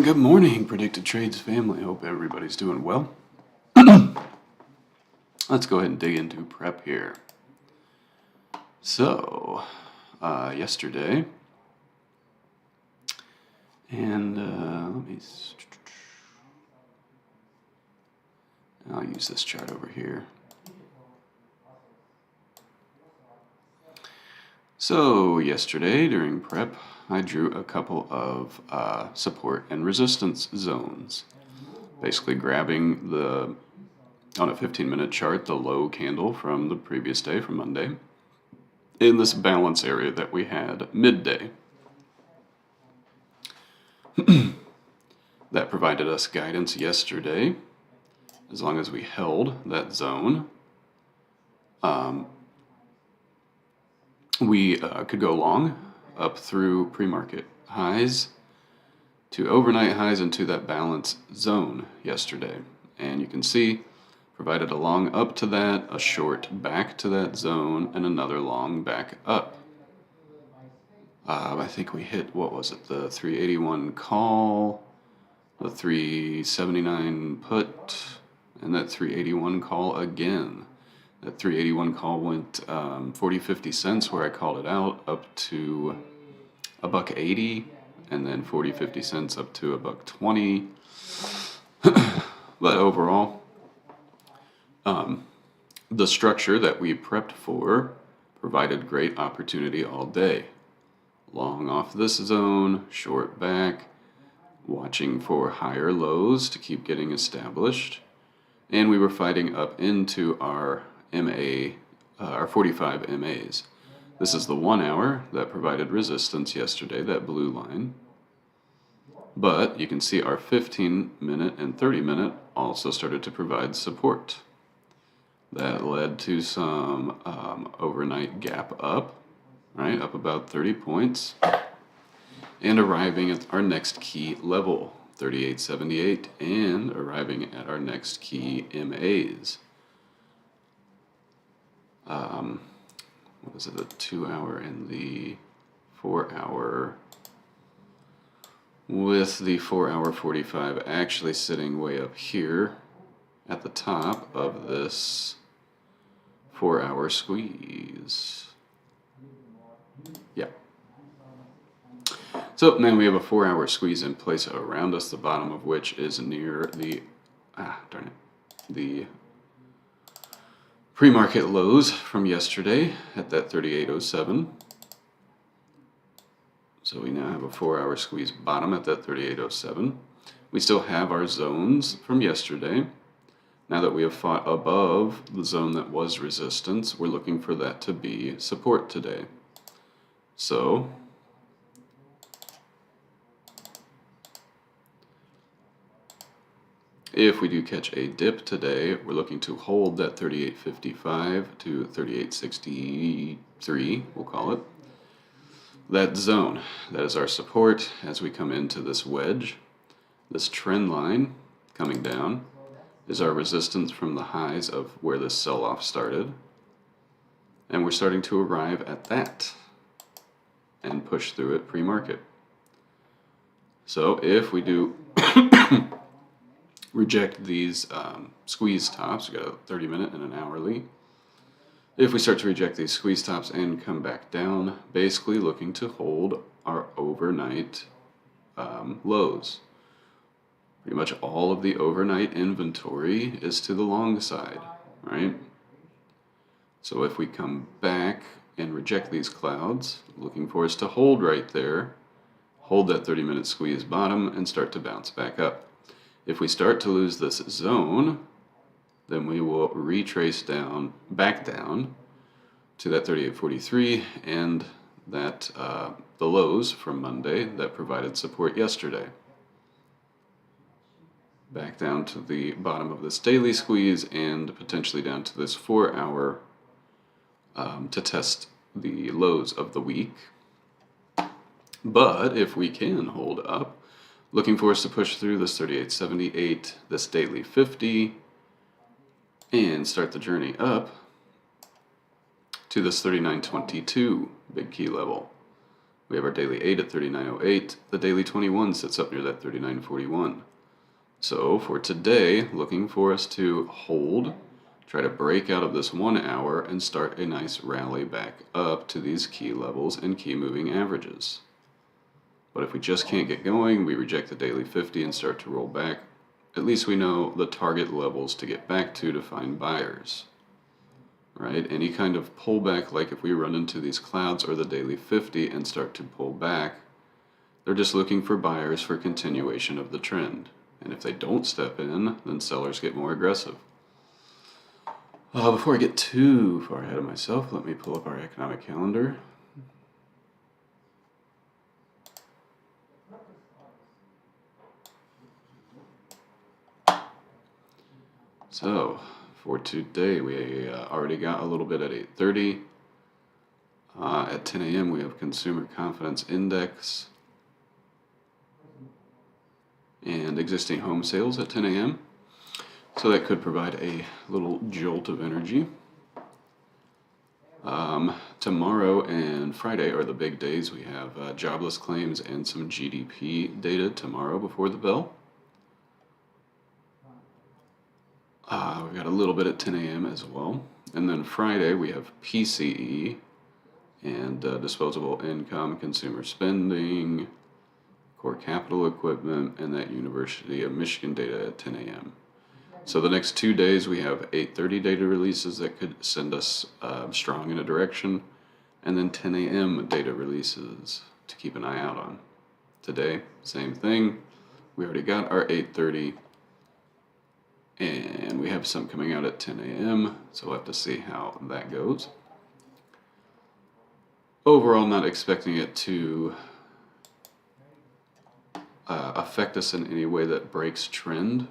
Good morning, Predicted Trades family. Hope everybody's doing well. Let's go ahead and dig into prep here. So, yesterday, and I'll use this chart over here. So, yesterday during prep, I drew a couple of support and resistance zones. Basically grabbing on a 15-minute chart, the low candle from the previous day, from Monday, in this balance area that we had midday. That provided us guidance yesterday, as long as we held that zone. We could go long up through pre-market highs to overnight highs into that balance zone yesterday. And you can see, provided a long up to that, a short back to that zone, and another long back up. I think we hit, what was it, the 381 call, the 379 put, and that 381 call again. That 381 call went 40-50 cents where I called it out, up to $1.80, and then 40-50 cents up to $1.20. But overall, the structure that we prepped for provided great opportunity all day. Long off this zone, short back, watching for higher lows to keep getting established, and we were fighting up into our our 45 MAs. This is the 1 hour that provided resistance yesterday, that blue line. But you can see our 15-minute and 30-minute also started to provide support. That led to some overnight gap up, right, up about 30 points, and arriving at our next key level, 38.78, and arriving at our next key MAs. What is it, the 2 hour and the 4 hour, with the 4 hour 45 actually sitting way up here at the top of this 4 hour squeeze. Yeah. So then we have a 4 hour squeeze in place around us, the bottom of which is near the, the pre-market lows from yesterday at that 38.07. So we now have a 4 hour squeeze bottom at that 38.07. We still have our zones from yesterday. Now that we have fought above the zone that was resistance, we're looking for that to be support today. So if we do catch a dip today, we're looking to hold that 38.55 to 38.63, we'll call it. That zone, that is our support as we come into this wedge. This trend line coming down is our resistance from the highs of where this sell-off started. And we're starting to arrive at that and push through it pre-market. So if we do reject these squeeze tops, we got a 30-minute and an hourly. If we start to reject these squeeze tops and come back down, basically looking to hold our overnight lows. Pretty much all of the overnight inventory is to the long side, right? So if we come back and reject these clouds, looking for us to hold right there, hold that 30-minute squeeze bottom, and start to bounce back up. If we start to lose this zone, then we will retrace back down to that 38.43 and that the lows from Monday that provided support yesterday. Back down to the bottom of this daily squeeze and potentially down to this 4 hour to test the lows of the week. But if we can hold up, looking for us to push through this 38.78, this daily 50, and start the journey up to this 39.22 big key level. We have our daily 8 at 39.08. The daily 21 sits up near that 39.41. So for today, looking for us to hold, try to break out of this 1 hour and start a nice rally back up to these key levels and key moving averages. But if we just can't get going, we reject the daily 50 and start to roll back. At least we know the target levels to get back to find buyers. Right? Any kind of pullback, like if we run into these clouds or the daily 50 and start to pull back, they're just looking for buyers for continuation of the trend. And if they don't step in, then sellers get more aggressive. Before I get too far ahead of myself, let me pull up our economic calendar. So, for today, we already got a little bit at 8:30. At 10 a.m., we have Consumer Confidence Index and existing home sales at 10 a.m. So that could provide a little jolt of energy. Tomorrow and Friday are the big days. We have jobless claims and some GDP data tomorrow before the bell. We've got a little bit at 10 a.m. as well. And then Friday we have PCE and disposable income, consumer spending, core capital equipment, and that University of Michigan data at 10 a.m. So the next 2 days we have 8:30 data releases that could send us strong in a direction, and then 10 a.m. data releases to keep an eye out on. Today, same thing. We already got our 8:30. And we have some coming out at 10 a.m., so we'll have to see how that goes. Overall, not expecting it to affect us in any way that breaks trend.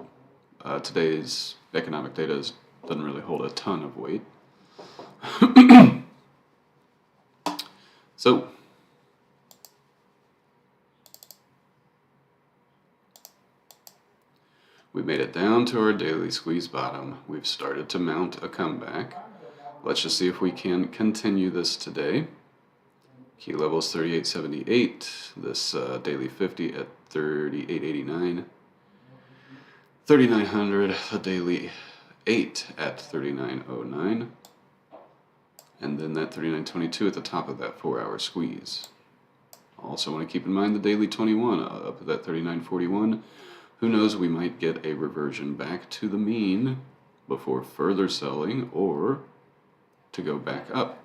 Today's economic data doesn't really hold a ton of weight. So, we made it down to our daily squeeze bottom. We've started to mount a comeback. Let's just see if we can continue this today. Key levels 38.78, this daily 50 at 38.89, 3900, the daily 8 at 39.09, and then that 39.22 at the top of that 4-hour squeeze. Also want to keep in mind the daily 21 up at that 39.41. Who knows, we might get a reversion back to the mean before further selling or to go back up.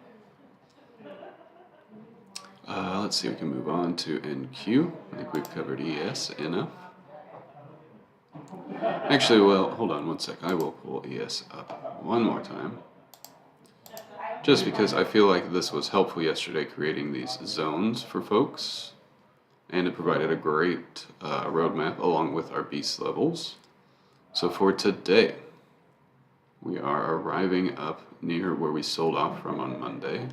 Let's see, we can move on to NQ. I think we've covered ES enough. Actually, well, hold on one sec. I will pull ES up one more time. Just because I feel like this was helpful yesterday, creating these zones for folks. And it provided a great roadmap along with our beast levels. So for today, we are arriving up near where we sold off from on Monday.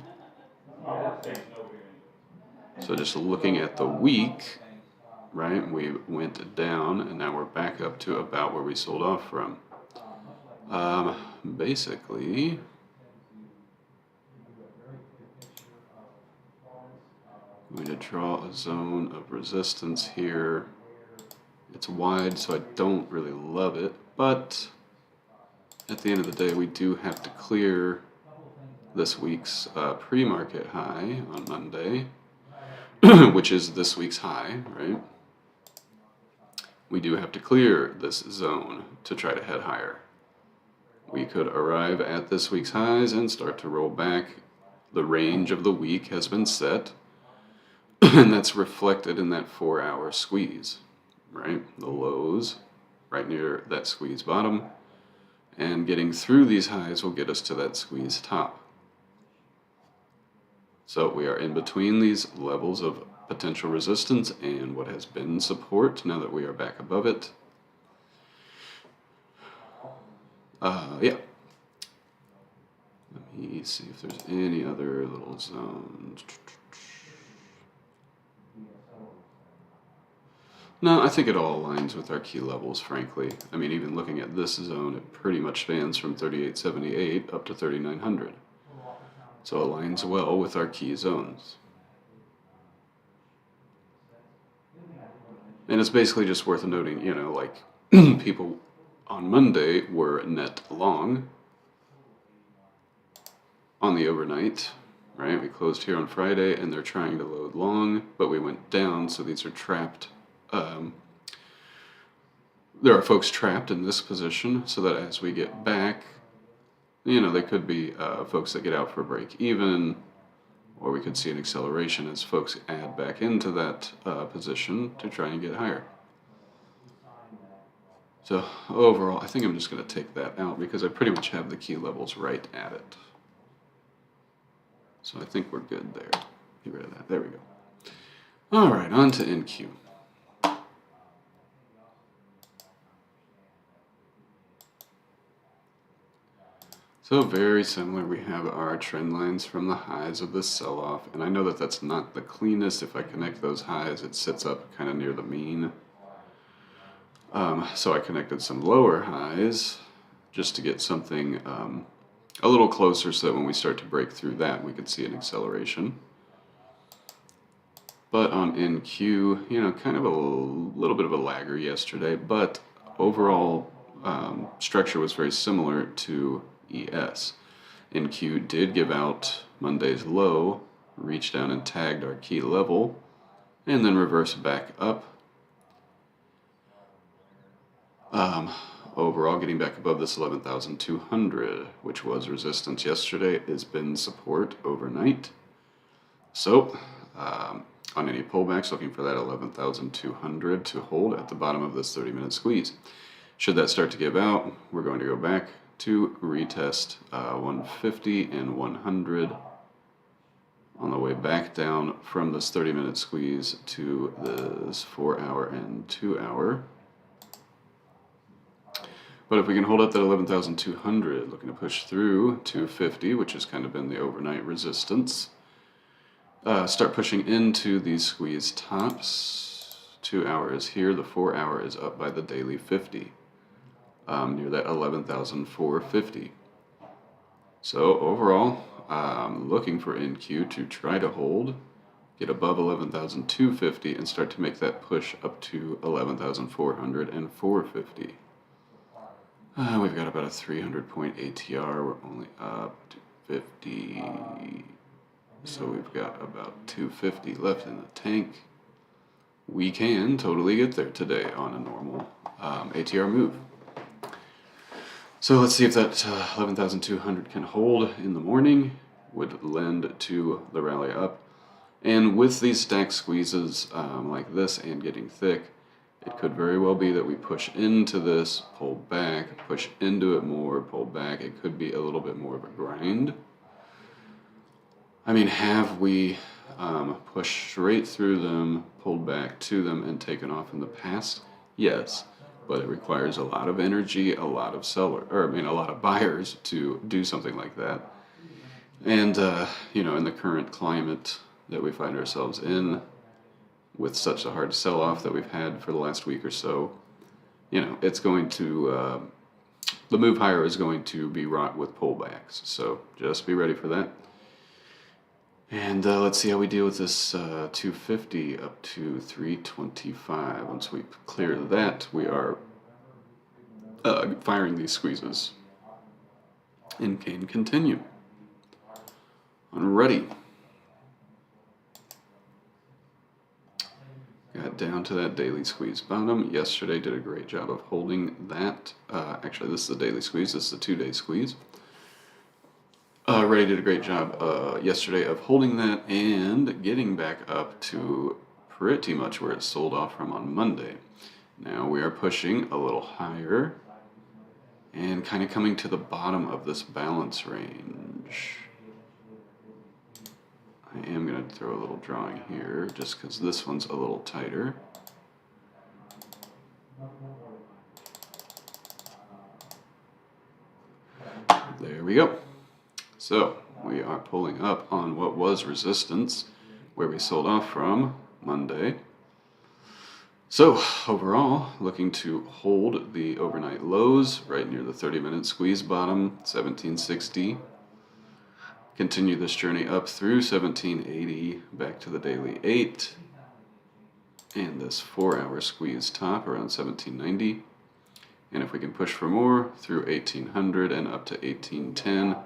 So just looking at the week, right, we went down and now we're back up to about where we sold off from. Basically, I'm going to draw a zone of resistance here. It's wide, so I don't really love it, but at the end of the day, we do have to clear this week's pre-market high on Monday, which is this week's high, right? We do have to clear this zone to try to head higher. We could arrive at this week's highs and start to roll back. The range of the week has been set. And that's reflected in that 4-hour squeeze, right? The lows right near that squeeze bottom, and getting through these highs will get us to that squeeze top. So we are in between these levels of potential resistance and what has been support now that we are back above it. Yeah. Let me see if there's any other little zones. No, I think it all aligns with our key levels, frankly. I mean, even looking at this zone, it pretty much spans from 38.78 up to 3900. So it aligns well with our key zones. And it's basically just worth noting, like people on Monday were net long on the overnight, right? We closed here on Friday and they're trying to load long, but we went down, so these are trapped. There are folks trapped in this position, so that as we get back, there could be folks that get out for break even, or we could see an acceleration as folks add back into that position to try and get higher. So overall, I think I'm just going to take that out because I pretty much have the key levels right at it. So I think we're good there. Get rid of that. There we go. All right, on to NQ. So very similar, we have our trend lines from the highs of this sell-off, and I know that that's not the cleanest. If I connect those highs, it sits up kind of near the mean. So I connected some lower highs just to get something a little closer so that when we start to break through that, we could see an acceleration. But on NQ, kind of a little bit of a lagger yesterday, but overall structure was very similar to ES. NQ did give out Monday's low, reached down and tagged our key level, and then reversed back up. Overall, getting back above this 11,200, which was resistance yesterday, has been support overnight. So, on any pullbacks, looking for that 11,200 to hold at the bottom of this 30-minute squeeze. Should that start to give out, we're going to go back to retest 150 and 100 on the way back down from this 30-minute squeeze to this 4-hour and 2-hour. But if we can hold up that 11,200, looking to push through 250, which has kind of been the overnight resistance, start pushing into these squeeze tops. 2-hour is here, the 4-hour is up by the daily 50. Near that 11,450. So overall, looking for NQ to try to hold, get above 11,250 and start to make that push up to 11,400 and 450. We've got about a 300-point ATR. We're only up to 50. So we've got about 250 left in the tank. We can totally get there today on a normal ATR move. So let's see if that 11,200 can hold in the morning, would lend to the rally up. And with these stack squeezes like this and getting thick, it could very well be that we push into this, pull back, push into it more, pull back. It could be a little bit more of a grind. I mean, have we pushed straight through them, pulled back to them, and taken off in the past? Yes. But it requires a lot of energy, a lot of a lot of buyers to do something like that. And, in the current climate that we find ourselves in, with such a hard sell-off that we've had for the last week or so, it's going to, the move higher is going to be wrought with pullbacks. So just be ready for that. And let's see how we deal with this 250 up to 325. Once we clear that, we are firing these squeezes. And can continue. Alrighty. Got down to that daily squeeze bottom. Yesterday did a great job of holding that. Actually, this is the daily squeeze. This is the 2-day squeeze. Ray did a great job yesterday of holding that and getting back up to pretty much where it sold off from on Monday. Now we are pushing a little higher and kind of coming to the bottom of this balance range. I am going to throw a little drawing here just because this one's a little tighter. There we go. So we are pulling up on what was resistance, where we sold off from Monday. So overall, looking to hold the overnight lows right near the 30-minute squeeze bottom, 1760. Continue this journey up through 1780, back to the daily 8. And this 4-hour squeeze top around 1790. And if we can push for more through 1800 and up to 1810,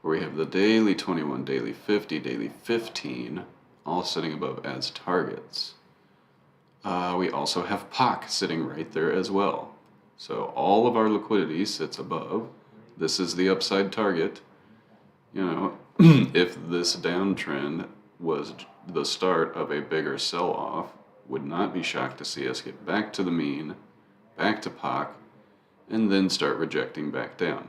where we have the daily 21, daily 50, daily 15, all sitting above as targets. We also have POC sitting right there as well. So all of our liquidity sits above. This is the upside target. You know, if this downtrend was the start of a bigger sell-off, would not be shocked to see us get back to the mean, back to POC, and then start rejecting back down.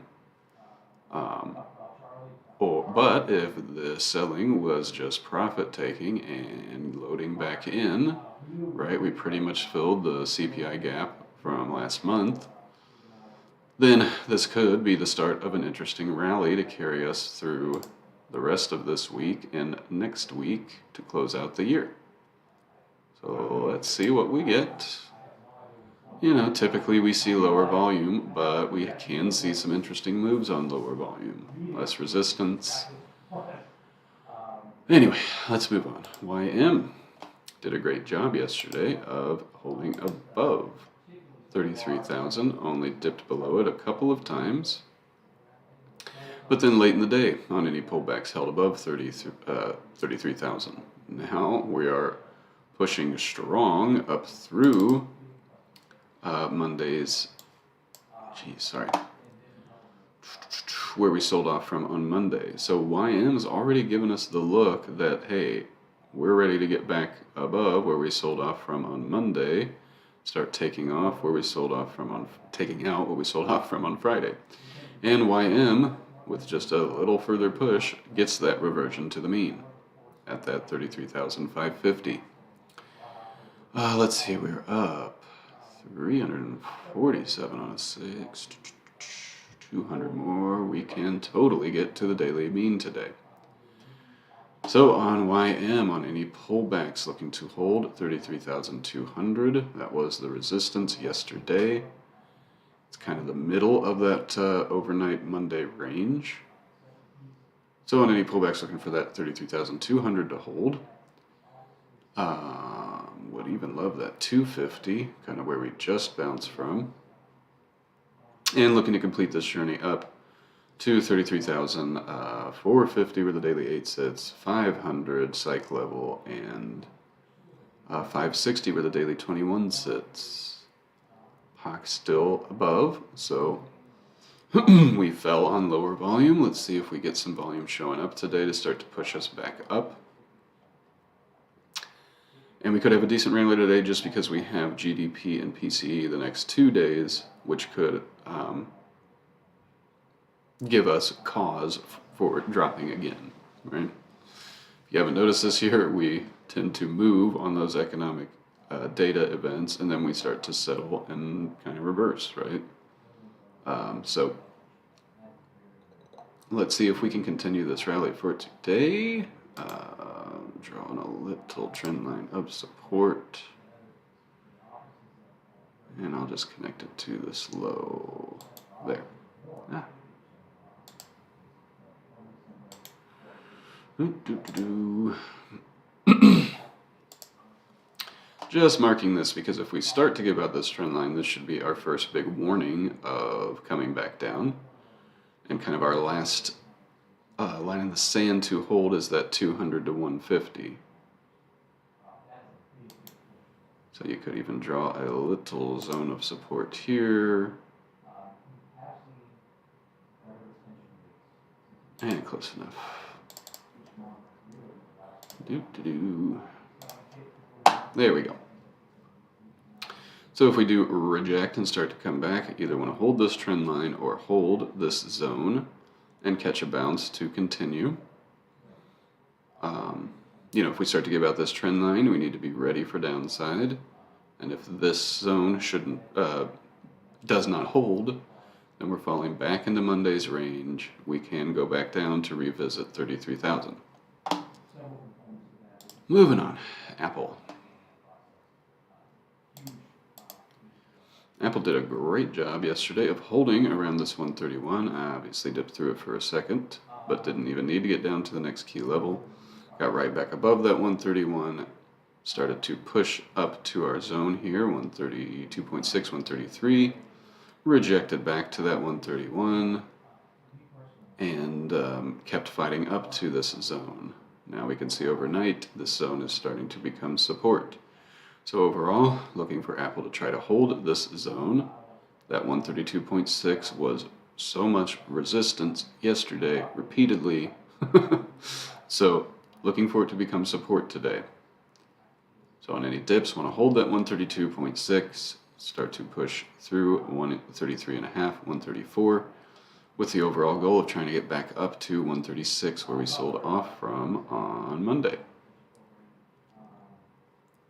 But if the selling was just profit taking and loading back in, right, we pretty much filled the CPI gap from last month, then this could be the start of an interesting rally to carry us through the rest of this week and next week to close out the year. So let's see what we get. You know, typically we see lower volume, but we can see some interesting moves on lower volume. Less resistance. Anyway, let's move on. YM did a great job yesterday of holding above 33,000, only dipped below it a couple of times. But then late in the day, on any pullbacks, held above 33,000. Now we are pushing strong up through Monday's, where we sold off from on Monday. So YM's already given us the look that, hey, we're ready to get back above where we sold off from on Monday, start taking off where we sold off from on, taking out what we sold off from on Friday. And YM, with just a little further push, gets that reversion to the mean at that 33,550. Let's see, we're up 347 on a 6. 200 more. We can totally get to the daily mean today. So on YM, on any pullbacks looking to hold 33,200, that was the resistance yesterday. It's kind of the middle of that overnight Monday range. So on any pullbacks looking for that 33,200 to hold. Would even love that 250, kind of where we just bounced from. And looking to complete this journey up to 33,450 where the daily 8 sits, 500 psych level, and 560 where the daily 21 sits. POC still above, so we fell on lower volume. Let's see if we get some volume showing up today to start to push us back up. And we could have a decent rally today just because we have GDP and PCE the next 2 days, which could give us cause for dropping again, right? If you haven't noticed this year, we tend to move on those economic data events, and then we start to settle and kind of reverse, right? So let's see if we can continue this rally for today. Drawing a little trend line of support. And I'll just connect it to this low there. Just marking this because if we start to give out this trend line, this should be our first big warning of coming back down. And kind of our last line in the sand to hold is that 200 to 150. So you could even draw a little zone of support here. And close enough. There we go. So if we do reject and start to come back, either want to hold this trend line or hold this zone and catch a bounce to continue. If we start to give out this trend line, we need to be ready for downside. And if this zone does not hold, then we're falling back into Monday's range. We can go back down to revisit 33,000. Moving on, Apple. Apple did a great job yesterday of holding around this 131. I obviously dipped through it for a second, but didn't even need to get down to the next key level. Got right back above that 131, started to push up to our zone here, 132.6, 133, rejected back to that 131, and kept fighting up to this zone. Now we can see overnight this zone is starting to become support. So overall, looking for Apple to try to hold this zone. That 132.6 was so much resistance yesterday, repeatedly. So looking for it to become support today. So on any dips, want to hold that 132.6, start to push through 133.5, 134, with the overall goal of trying to get back up to 136 where we sold off from on Monday.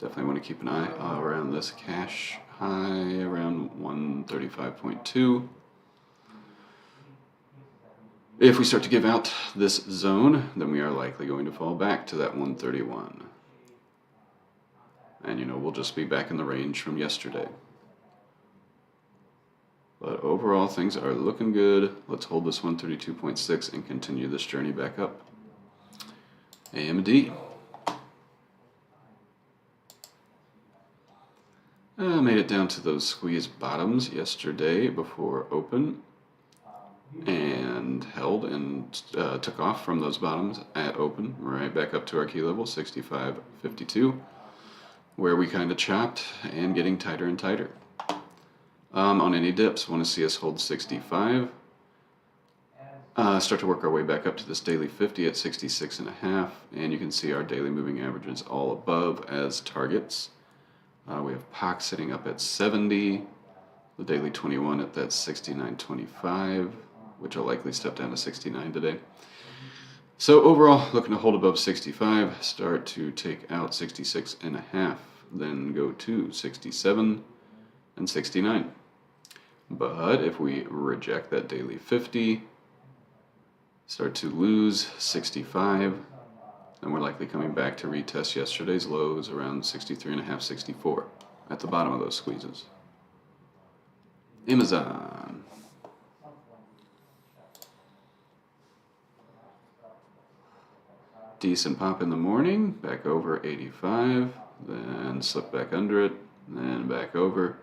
Definitely want to keep an eye around this cash high around 135.2. If we start to give out this zone, then we are likely going to fall back to that 131. And we'll just be back in the range from yesterday. But overall, things are looking good. Let's hold this 132.6 and continue this journey back up. AMD. Made it down to those squeeze bottoms yesterday before open, and held and took off from those bottoms at open, right back up to our key level, 65.52, where we kind of chopped and getting tighter and tighter. On any dips, want to see us hold 65. Start to work our way back up to this daily 50 at 66.5, and you can see our daily moving averages all above as targets. We have POC sitting up at 70, the daily 21 at that 69.25, which will likely step down to 69 today. So overall, looking to hold above 65, start to take out 66.5, then go to 67 and 69. But if we reject that daily 50, start to lose 65, and we're likely coming back to retest yesterday's lows around 63.5, 64 at the bottom of those squeezes. Amazon. Decent pop in the morning, back over 85, then slipped back under it, then back over,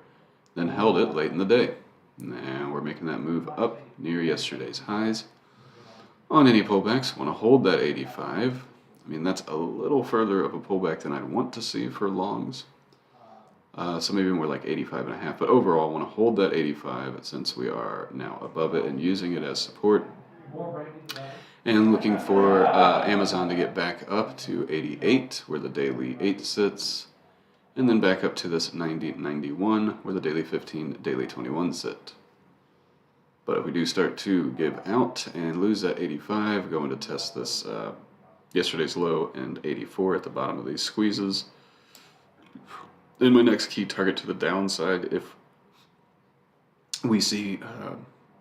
then held it late in the day. Now we're making that move up near yesterday's highs. On any pullbacks, want to hold that 85. I mean, that's a little further of a pullback than I'd want to see for longs. So maybe more like 85.5. But overall, I want to hold that 85 since we are now above it and using it as support. And looking for Amazon to get back up to 88, where the daily 8 sits. And then back up to this 90, 91, where the daily 15, daily 21 sit. But if we do start to give out and lose that 85, going to test this yesterday's low and 84 at the bottom of these squeezes. Then my next key target to the downside, if we see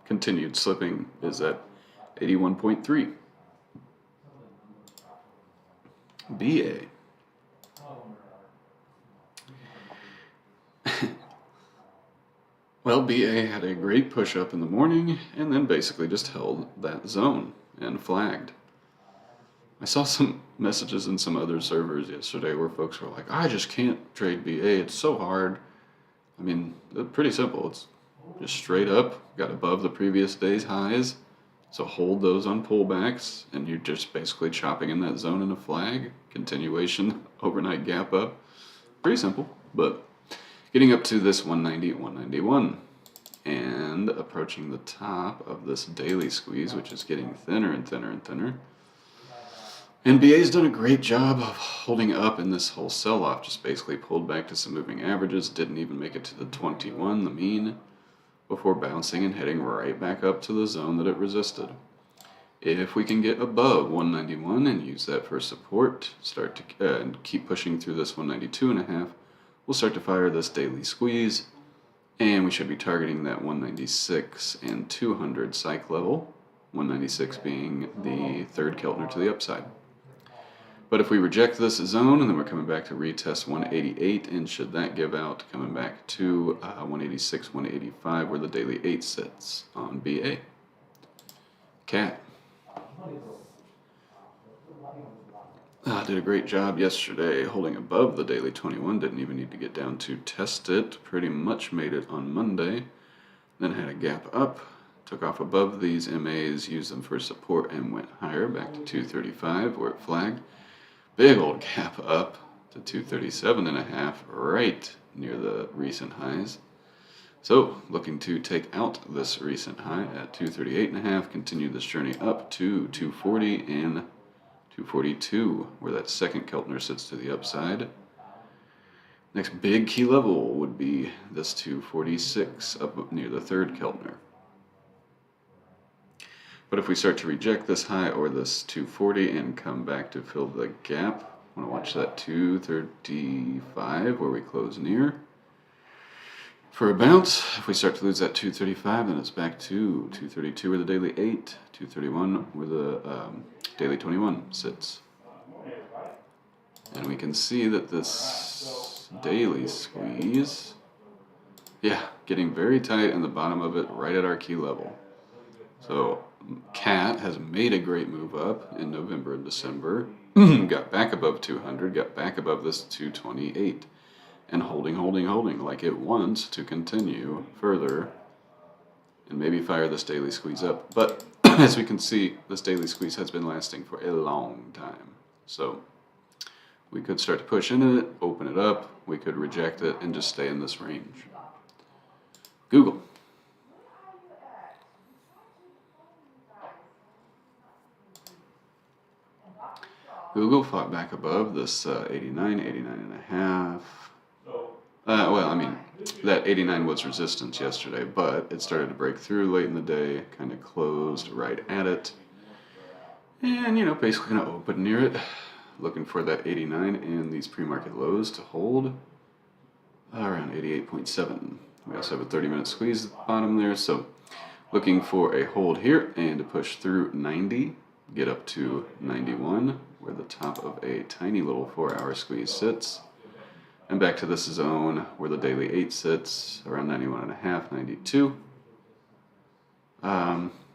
continued slipping, is at 81.3. BA. Well, BA had a great push up in the morning and then basically just held that zone and flagged. I saw some messages in some other servers yesterday where folks were like, I just can't trade BA, it's so hard. I mean, it's pretty simple. It's just straight up, got above the previous day's highs, so hold those on pullbacks, and you're just basically chopping in that zone in a flag, continuation, overnight gap up. Pretty simple, but getting up to this 190, 191, and approaching the top of this daily squeeze, which is getting thinner and thinner and thinner. And BA's done a great job of holding up in this whole sell-off, just basically pulled back to some moving averages, didn't even make it to the 21, the mean, before bouncing and heading right back up to the zone that it resisted. If we can get above 191 and use that for support, start to and keep pushing through this 192.5, we'll start to fire this daily squeeze, and we should be targeting that 196 and 200 psych level, 196 being the third Keltner to the upside. But if we reject this zone, and then we're coming back to retest 188, and should that give out, coming back to 186, 185, where the daily 8 sits on BA. Cat. Did did a great job yesterday holding above the daily 21. Didn't even need to get down to test it. Pretty much made it on Monday. Then had a gap up. Took off above these MAs, used them for support, and went higher back to 235 where it flagged. Big old gap up to 237.5, right near the recent highs. So, looking to take out this recent high at 238.5, continue this journey up to 240 and 242, where that second Keltner sits to the upside. Next big key level would be this 246 up near the third Keltner. But if we start to reject this high or this 240 and come back to fill the gap, I want to watch that 235 where we close near. For a bounce, if we start to lose that 235, then it's back to 232 where the daily 8, 231 where the daily 21 sits. And we can see that this daily squeeze, getting very tight in the bottom of it right at our key level. So CAT has made a great move up in November and December, got back above 200, got back above this 228. And holding like it wants to continue further and maybe fire this daily squeeze up. But as we can see, this daily squeeze has been lasting for a long time. So we could start to push into it, open it up, we could reject it, and just stay in this range. Google. Google fought back above this 89 and a half. That 89 was resistance yesterday, but it started to break through late in the day, kind of closed right at it. And, basically going to open near it, looking for that 89 and these pre-market lows to hold around 88.7. We also have a 30-minute squeeze at the bottom there, so looking for a hold here and to push through 90, get up to 91, where the top of a tiny little 4-hour squeeze sits. And back to this zone where the daily 8 sits, around 91.5, 92.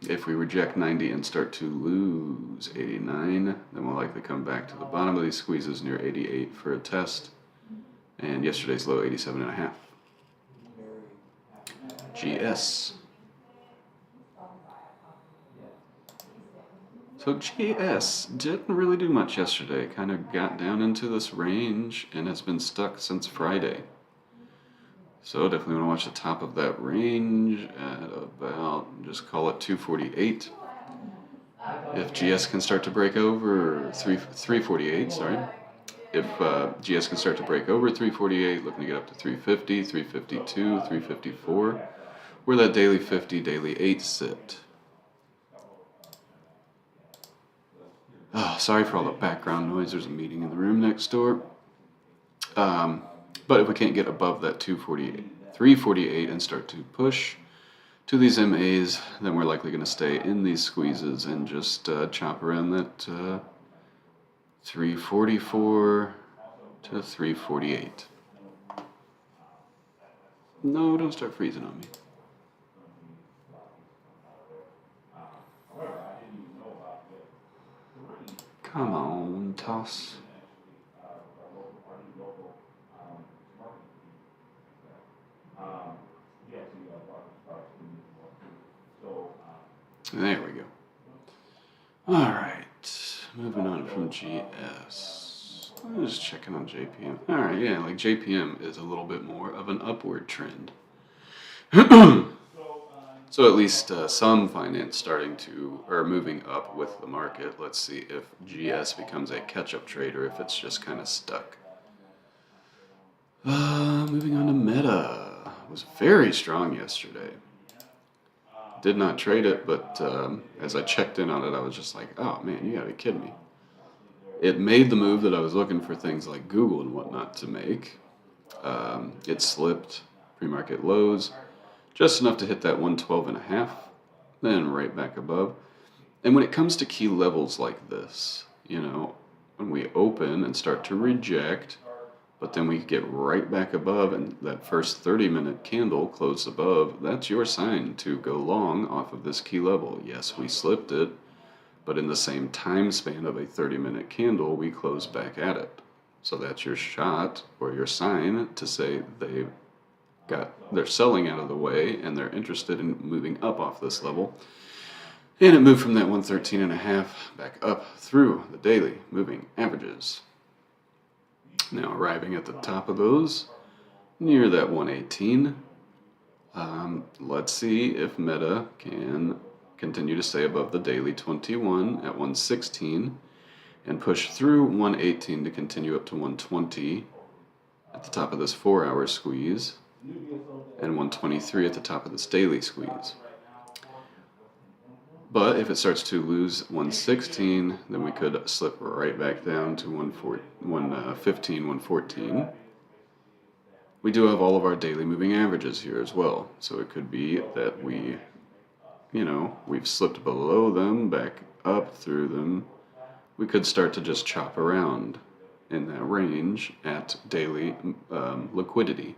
If we reject 90 and start to lose 89, then we'll likely come back to the bottom of these squeezes near 88 for a test. And yesterday's low, 87.5. GS. So GS didn't really do much yesterday, kind of got down into this range and has been stuck since Friday. So definitely want to watch the top of that range at about, just call it 248. If GS can start to break over 348, If GS can start to break over 348, looking to get up to 350, 352, 354, where that daily 50, daily 8 sit. Oh, sorry for all the background noise. There's a meeting in the room next door. But if we can't get above that 348 and start to push to these MAs, then we're likely going to stay in these squeezes and just chop around that 344 to 348. No, don't start freezing on me. Come on, toss. There we go. All right, moving on from GS. I'm just checking on JPM. All right, like JPM is a little bit more of an upward trend. So at least some finance starting to, or moving up with the market. Let's see if GS becomes a catch-up trade or if it's just kind of stuck. Moving on to Meta. Was very strong yesterday. Did not trade it, but as I checked in on it, I was just like, oh man, you gotta be kidding me. It made the move that I was looking for things like Google and whatnot to make. It slipped pre-market lows. Just enough to hit that 112.5, then right back above. And when it comes to key levels like this, when we open and start to reject, but then we get right back above and that first 30-minute candle closed above, that's your sign to go long off of this key level. Yes, we slipped it, but in the same time span of a 30-minute candle, we close back at it. So that's your shot or your sign to say they're selling out of the way and they're interested in moving up off this level. And it moved from that 113.5 back up through the daily moving averages. Now arriving at the top of those, near that 118, let's see if Meta can continue to stay above the daily 21 at 116 and push through 118 to continue up to 120 at the top of this 4-hour squeeze and 123 at the top of this daily squeeze. But if it starts to lose 116, then we could slip right back down to 115, 114. We do have all of our daily moving averages here as well. So it could be that we've slipped below them, back up through them. We could start to just chop around in that range at daily liquidity.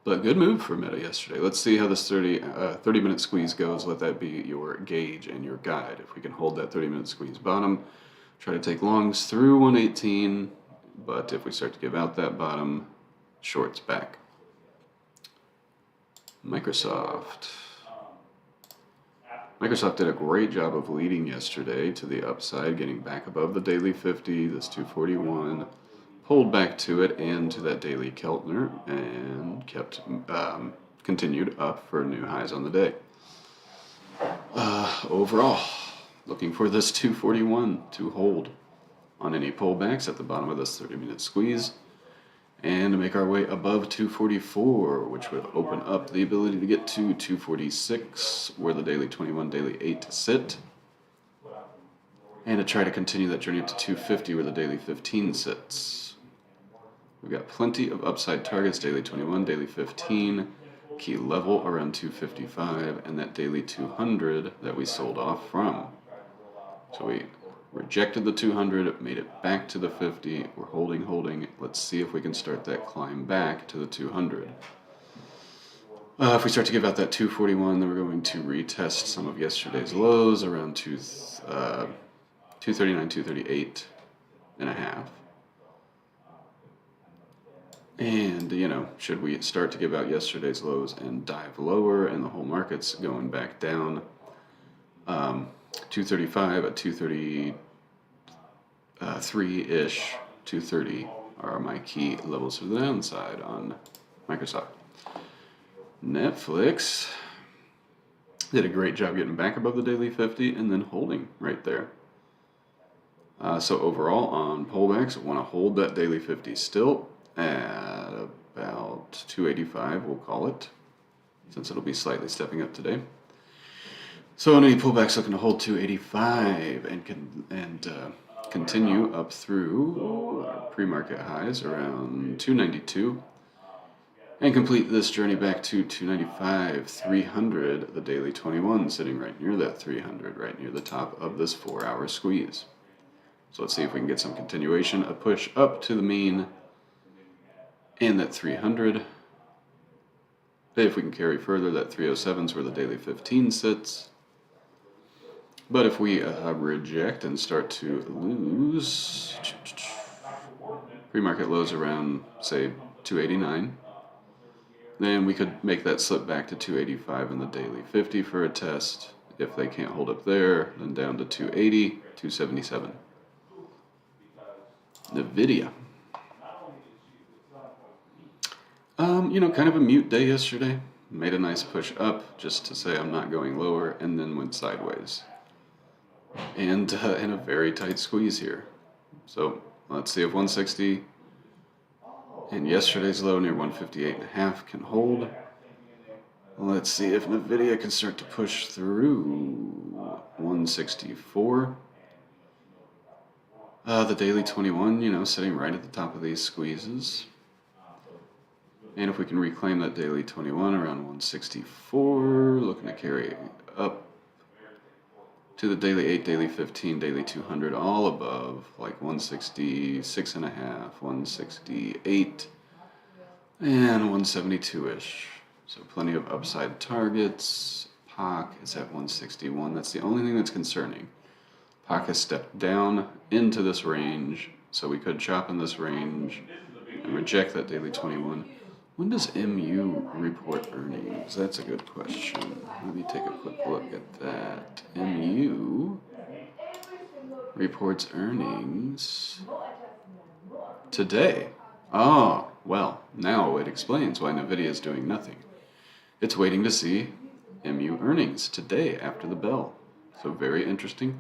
But good move for Meta yesterday. Let's see how this 30-minute squeeze goes. Let that be your gauge and your guide. If we can hold that 30-minute squeeze bottom, try to take longs through 118. But if we start to give out that bottom, shorts back. Microsoft did a great job of leading yesterday to the upside, getting back above the daily 50, this 241. Pulled back to it and to that daily Keltner and continued up for new highs on the day. Overall, looking for this 241 to hold on any pullbacks at the bottom of this 30-minute squeeze and to make our way above 244, which would open up the ability to get to 246, where the daily 21, daily 8 sit, and to try to continue that journey up to 250, where the daily 15 sits. We've got plenty of upside targets, daily 21, daily 15, key level around 255, and that daily 200 that we sold off from. So we rejected the 200, made it back to the 50. We're holding. Let's see if we can start that climb back to the 200. If we start to give out that 241, then we're going to retest some of yesterday's lows around 239, 238 and a half. And, should we start to give out yesterday's lows and dive lower and the whole market's going back down, 235 at 233-ish, 230 are my key levels for the downside on Microsoft. Netflix did a great job getting back above the daily 50 and then holding right there. So overall on pullbacks, I want to hold that daily 50 still at about 285, we'll call it, since it'll be slightly stepping up today. So on any pullbacks, looking to hold 285 and continue up through our pre-market highs around 292 and complete this journey back to 295, 300, the daily 21 sitting right near that 300, right near the top of this 4-hour squeeze. So let's see if we can get some continuation, a push up to the mean and that 300. If we can carry further, that 307 is where the daily 15 sits. But if we reject and start to lose pre-market lows around, say, 289, then we could make that slip back to 285 in the daily 50 for a test. If they can't hold up there, then down to 280, 277. NVIDIA. Kind of a mute day yesterday. Made a nice push up just to say I'm not going lower, and then went sideways. And in a very tight squeeze here. So let's see if 160 and yesterday's low near 158.5 can hold. Let's see if NVIDIA can start to push through 164. The daily 21, sitting right at the top of these squeezes. And if we can reclaim that daily 21 around 164, looking to carry up to the daily 8, daily 15, daily 200, all above like 166.5, 168, and 172-ish. So plenty of upside targets, POC is at 161. That's the only thing that's concerning. POC has stepped down into this range, so we could chop in this range and reject that daily 21. When does MU report earnings? That's a good question. Let me take a quick look at that. MU reports earnings today. Oh, well, now it explains why NVIDIA is doing nothing. It's waiting to see MU earnings today after the bell. So very interesting.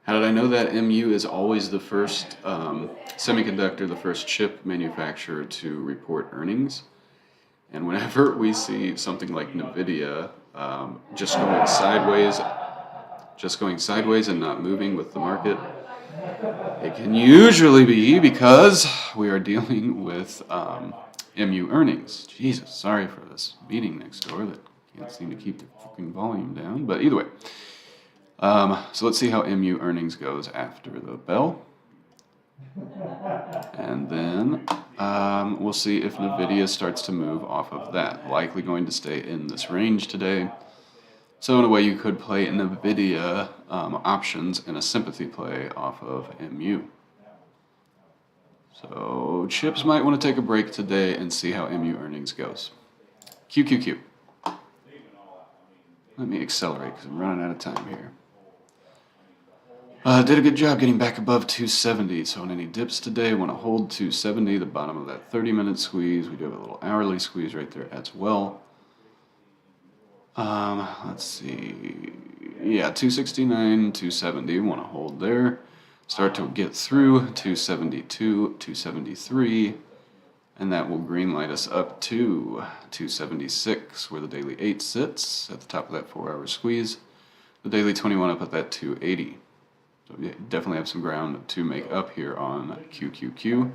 How did I know that? MU is always the first semiconductor, the first chip manufacturer to report earnings. And whenever we see something like NVIDIA just going sideways and not moving with the market, it can usually be because we are dealing with MU earnings. Jesus, sorry for this meeting next door that can't seem to keep the fucking volume down. But either way, so let's see how MU earnings goes after the bell. And then we'll see if NVIDIA starts to move off of that. Likely going to stay in this range today. So in a way, you could play NVIDIA options in a sympathy play off of MU. So chips might want to take a break today and see how MU earnings goes. QQQ. Let me accelerate because I'm running out of time here. Did a good job getting back above 270. So on any dips today, want to hold 270, the bottom of that 30-minute squeeze. We do have a little hourly squeeze right there as well. Let's see. Yeah, 269, 270. Want to hold there. Start to get through 272, 273. And that will green light us up to 276, where the daily 8 sits at the top of that 4-hour squeeze. The daily 21 up at that 280. So we definitely have some ground to make up here on QQQ.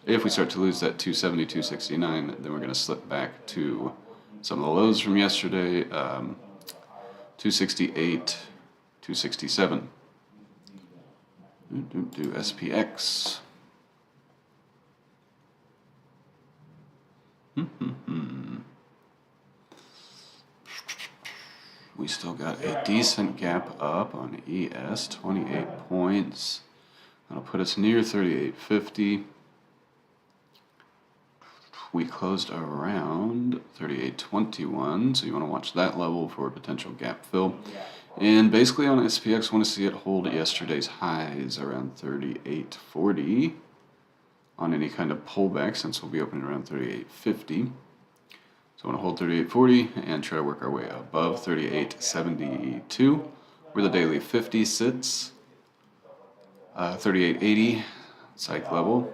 If we start to lose that 270, 269, then we're going to slip back to some of the lows from yesterday, 268, 267. Do SPX. We still got a decent gap up on ES, 28 points. That'll put us near 38.50. We closed around 38.21, so you want to watch that level for a potential gap fill. And basically on SPX, want to see it hold yesterday's highs around 38.40 on any kind of pullback, since we'll be opening around 38.50. So I want to hold 38.40 and try to work our way above 38.72, where the daily 50 sits. 38.80 psych level.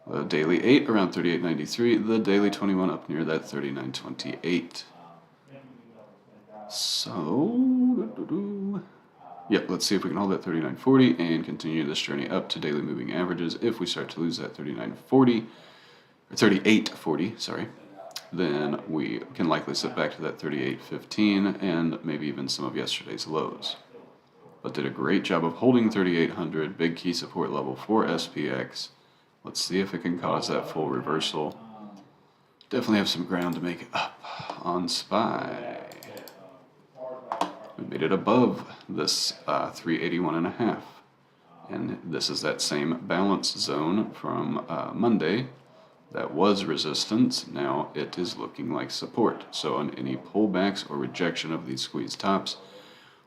The daily 8 around 38.93. The daily 21 up near that 39.28. So, yep, let's see if we can hold that 39.40 and continue this journey up to daily moving averages. If we start to lose that 39.40, or 38.40, sorry, then we can likely slip back to that 38.15 and maybe even some of yesterday's lows. But did a great job of holding 3800, big key support level for SPX. Let's see if it can cause that full reversal. Definitely have some ground to make up on SPY. We made it above this 381.5. And this is that same balance zone from Monday. That was resistance. Now it is looking like support. So on any pullbacks or rejection of these squeeze tops,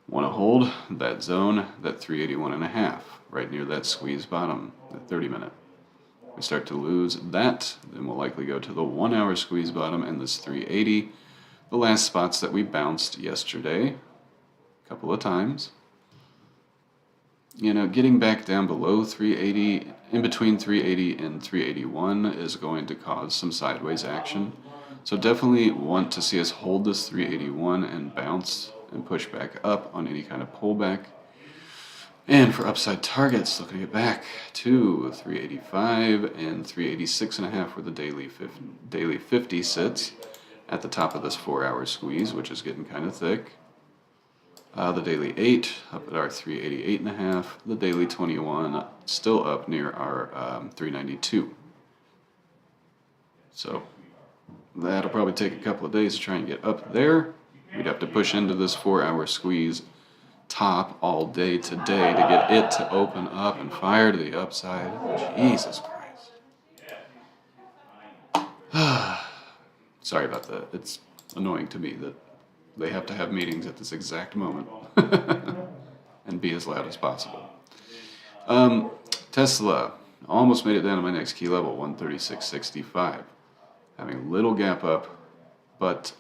want to hold that zone, that 381.5, right near that squeeze bottom, the 30-minute. We start to lose that, then we'll likely go to the 1-hour squeeze bottom and this 380. The last spots that we bounced yesterday, a couple of times. You know, getting back down below 380, in between 380 and 381 is going to cause some sideways action. So definitely want to see us hold this 381 and bounce and push back up on any kind of pullback. And for upside targets, looking to get back to 385 and 386.5, where the daily 50 sits at the top of this 4-hour squeeze, which is getting kind of thick. The daily 8 up at our 388.5. The daily 21 still up near our 392. So That'll probably take a couple of days to try and get up there. We'd have to push into this 4-hour squeeze top all day today to get it to open up and fire to the upside. Jesus Christ. Sorry about that. It's annoying to me that they have to have meetings at this exact moment and be as loud as possible. Tesla almost made it down to my next key level, 136.65. Having a little gap up, but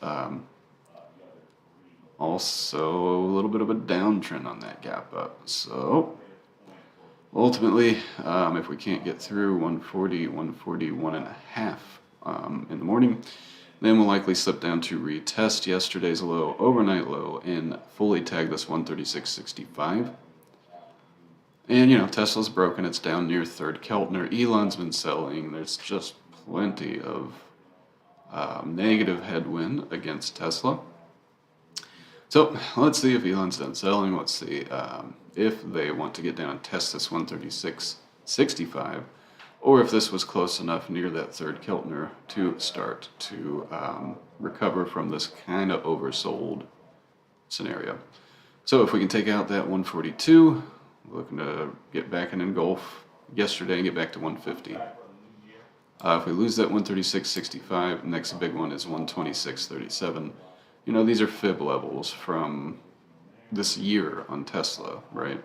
also a little bit of a downtrend on that gap up. So ultimately, if we can't get through 140, 141.5 in the morning, then we'll likely slip down to retest yesterday's low, overnight low, and fully tag this 136.65. And Tesla's broken. It's down near third Keltner. Elon's been selling. There's just plenty of negative headwind against Tesla. So let's see if Elon's done selling. Let's see if they want to get down and test this 136.65, or if this was close enough near that third Keltner to start to recover from this kind of oversold scenario. So if we can take out that 142, we're looking to get back and engulf yesterday and get back to 150. If we lose that 136.65, next big one is 126.37. These are fib levels from this year on Tesla, right?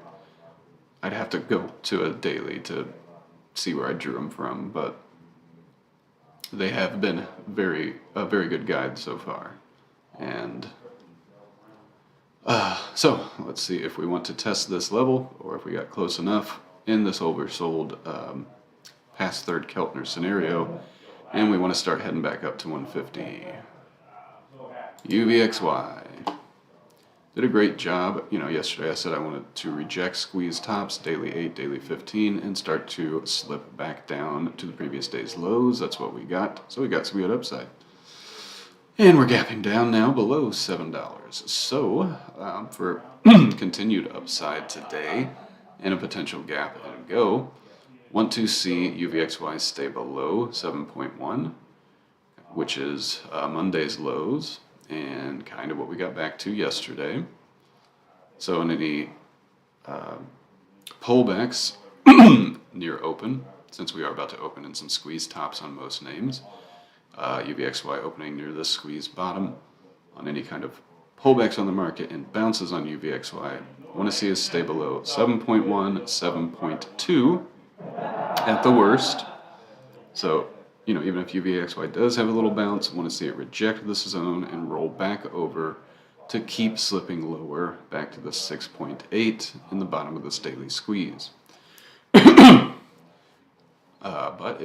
I'd have to go to a daily to see where I drew them from, but they have been a very good guide so far. And so let's see if we want to test this level, or if we got close enough in this oversold past third Keltner scenario, and we want to start heading back up to 150. UVXY did a great job. Yesterday I said I wanted to reject squeeze tops, daily 8, daily 15, and start to slip back down to the previous day's lows. That's what we got. So we got some good upside. And we're gapping down now below $7. So for continued upside today and a potential gap and go, want to see UVXY stay below 7.1, which is Monday's lows and kind of what we got back to yesterday. So in any pullbacks near open, since we are about to open in some squeeze tops on most names, UVXY opening near this squeeze bottom on any kind of pullbacks on the market and bounces on UVXY, I want to see us stay below 7.1, 7.2 at the worst. So, even if UVXY does have a little bounce, I want to see it reject this zone and roll back over to keep slipping lower back to the 6.8 in the bottom of this daily squeeze. But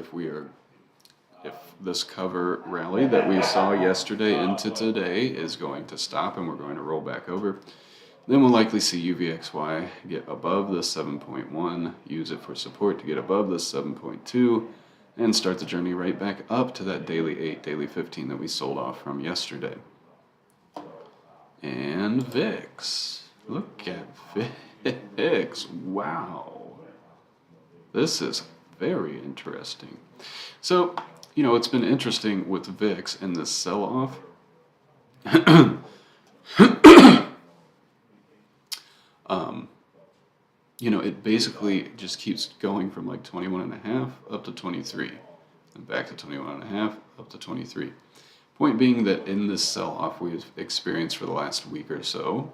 if this cover rally that we saw yesterday into today is going to stop and we're going to roll back over, then we'll likely see UVXY get above the 7.1, use it for support to get above the 7.2, and start the journey right back up to that daily 8, daily 15 that we sold off from yesterday. And VIX. Look at VIX. Wow. This is very interesting. So, it's been interesting with VIX and this sell-off. It basically just keeps going from like 21.5 up to 23, and back to 21.5 up to 23. Point being that in this sell-off we've experienced for the last week or so,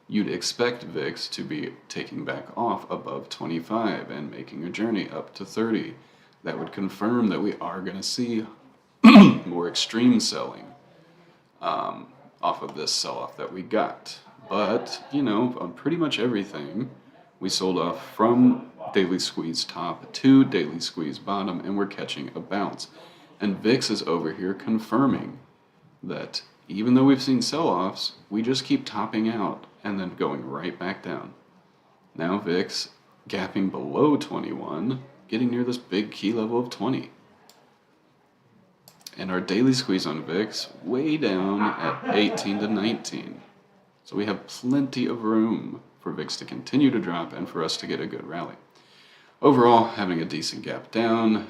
you'd expect VIX to be taking back off above 25 and making a journey up to 30. That would confirm that we are going to see more extreme selling off of this sell-off that we got. But, on pretty much everything, we sold off from daily squeeze top to daily squeeze bottom, and we're catching a bounce. And VIX is over here confirming that even though we've seen sell-offs, we just keep topping out and then going right back down. Now VIX gapping below 21, getting near this big key level of 20. And our daily squeeze on VIX way down at 18 to 19. So we have plenty of room for VIX to continue to drop and for us to get a good rally. Overall, having a decent gap down,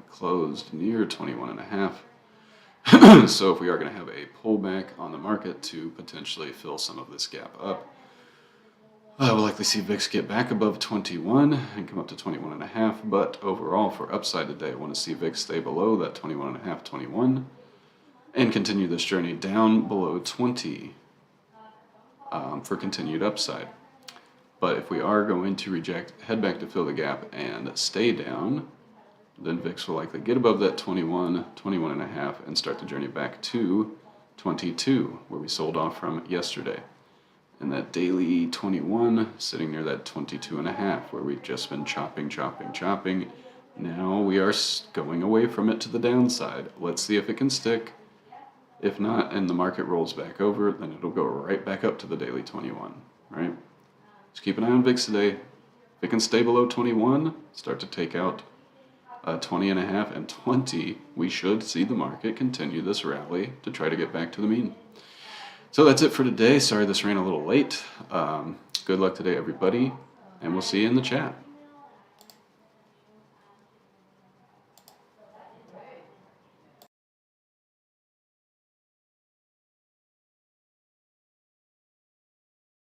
closed near 21.5. So if we are going to have a pullback on the market to potentially fill some of this gap up, we'll likely see VIX get back above 21 and come up to 21.5. But overall, for upside today, I want to see VIX stay below that 21.5, 21, and continue this journey down below 20 for continued upside. But if we are going to head back to fill the gap and stay down, then VIX will likely get above that 21, 21.5, and start the journey back to 22, where we sold off from yesterday. And that daily 21 sitting near that 22.5, where we've just been chopping. Now we are going away from it to the downside. Let's see if it can stick. If not, and the market rolls back over, then it'll go right back up to the daily 21, right? Just keep an eye on VIX today. If it can stay below 21, start to take out 20.5 and 20, we should see the market continue this rally to try to get back to the mean. So that's it for today. Sorry this ran a little late. Good luck today, everybody, and we'll see you in the chat.